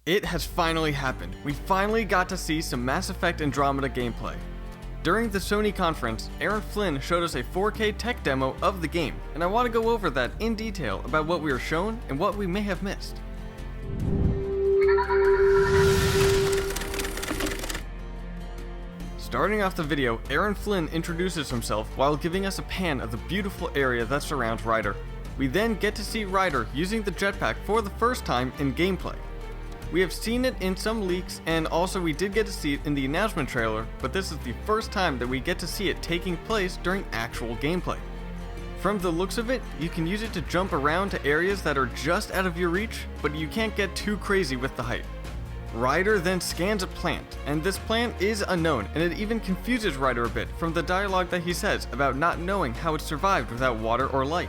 It has finally happened. We finally got to see some Mass Effect Andromeda gameplay. During the Sony conference, Aaron Flynn showed us a 4K tech demo of the game, and I want to go over that in detail about what we were shown and what we may have missed. Starting off the video, Aaron Flynn introduces himself while giving us a pan of the beautiful area that surrounds Ryder. We then get to see Ryder using the jetpack for the first time in gameplay. We have seen it in some leaks, and also we did get to see it in the announcement trailer, but this is the first time that we get to see it taking place during actual gameplay. From the looks of it, you can use it to jump around to areas that are just out of your reach, but you can't get too crazy with the height. Ryder then scans a plant, and this plant is unknown, and it even confuses Ryder a bit from the dialogue that he says about not knowing how it survived without water or light.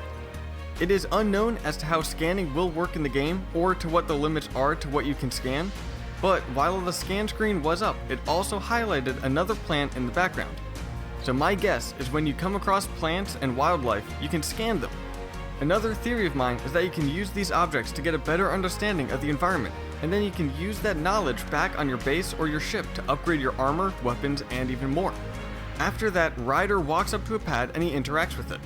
It is unknown as to how scanning will work in the game, or to what the limits are to what you can scan, but while the scan screen was up, it also highlighted another plant in the background. So my guess is when you come across plants and wildlife, you can scan them. Another theory of mine is that you can use these objects to get a better understanding of the environment, and then you can use that knowledge back on your base or your ship to upgrade your armor, weapons, and even more. After that, Ryder walks up to a pad and he interacts with it.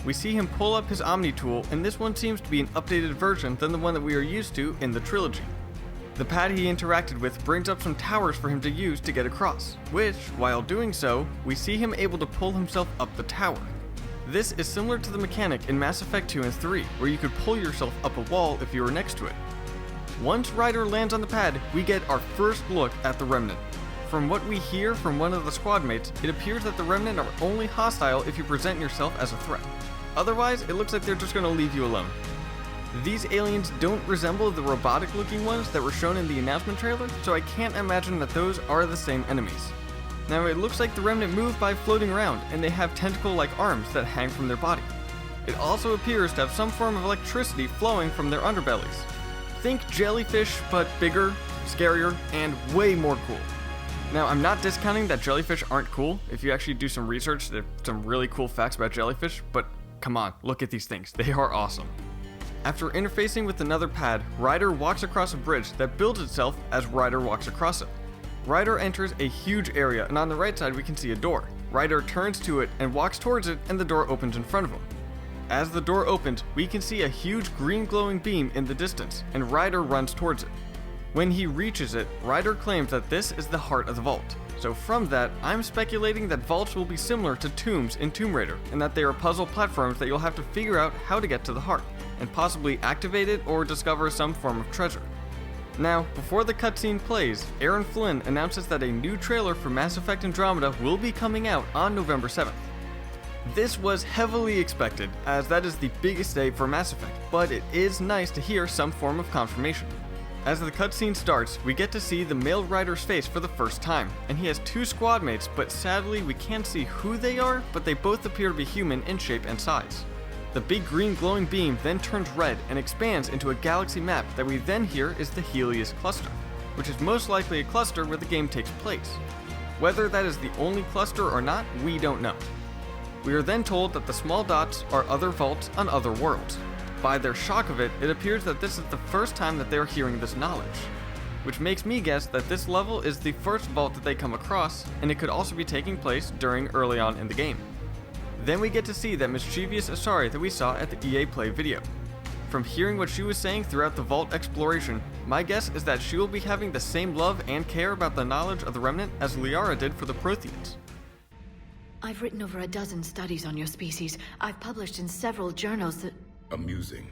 We see him pull up his Omni tool, and this one seems to be an updated version than the one that we are used to in the trilogy. The pad he interacted with brings up some towers for him to use to get across, which, while doing so, we see him able to pull himself up the tower. This is similar to the mechanic in Mass Effect 2 and 3, where you could pull yourself up a wall if you were next to it. Once Ryder lands on the pad, we get our first look at the Remnant. From what we hear from one of the squad mates, it appears that the Remnant are only hostile if you present yourself as a threat. Otherwise, it looks like they're just going to leave you alone. These aliens don't resemble the robotic-looking ones that were shown in the announcement trailer, so I can't imagine that those are the same enemies. Now, it looks like the Remnant move by floating around, and they have tentacle-like arms that hang from their body. It also appears to have some form of electricity flowing from their underbellies. Think jellyfish, but bigger, scarier, and way more cool. Now, I'm not discounting that jellyfish aren't cool. If you actually do some research, there's some really cool facts about jellyfish, but come on, look at these things. They are awesome. After interfacing with another pad, Ryder walks across a bridge that builds itself as Ryder walks across it. Ryder enters a huge area, and on the right side we can see a door. Ryder turns to it and walks towards it, and the door opens in front of him. As the door opens, we can see a huge green glowing beam in the distance, and Ryder runs towards it. When he reaches it, Ryder claims that this is the heart of the vault. So from that, I'm speculating that vaults will be similar to tombs in Tomb Raider, and that they are puzzle platforms that you'll have to figure out how to get to the heart, and possibly activate it or discover some form of treasure. Now, before the cutscene plays, Aaron Flynn announces that a new trailer for Mass Effect Andromeda will be coming out on November 7th. This was heavily expected, as that is the biggest day for Mass Effect, but it is nice to hear some form of confirmation. As the cutscene starts, we get to see the male Ryder's face for the first time, and he has two squad mates, but sadly we can't see who they are, but they both appear to be human in shape and size. The big green glowing beam then turns red and expands into a galaxy map that we then hear is the Helios cluster, which is most likely a cluster where the game takes place. Whether that is the only cluster or not, we don't know. We are then told that the small dots are other vaults on other worlds. By their shock of it, it appears that this is the first time that they are hearing this knowledge, which makes me guess that this level is the first vault that they come across, and it could also be taking place during early on in the game. Then we get to see that mischievous Asari that we saw at the EA Play video. From hearing what she was saying throughout the vault exploration, my guess is that she will be having the same love and care about the knowledge of the Remnant as Liara did for the Protheans. I've written over a dozen studies on your species. I've published in several journals that... Amusing.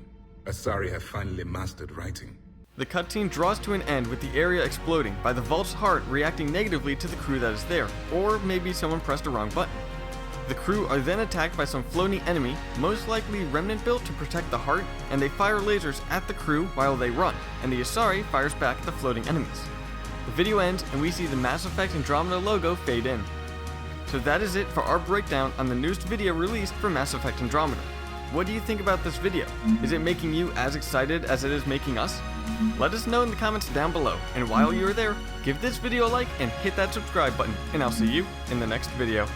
Asari have finally mastered writing. The cutscene draws to an end with the area exploding by the vault's heart reacting negatively to the crew that is there, or maybe someone pressed a wrong button. The crew are then attacked by some floating enemy, most likely Remnant built to protect the heart, and they fire lasers at the crew while they run, and the Asari fires back at the floating enemies. The video ends and we see the Mass Effect Andromeda logo fade in. So that is it for our breakdown on the newest video released for Mass Effect Andromeda. What do you think about this video? Is it making you as excited as it is making us? Let us know in the comments down below, and while you are there, give this video a like and hit that subscribe button, and I'll see you in the next video.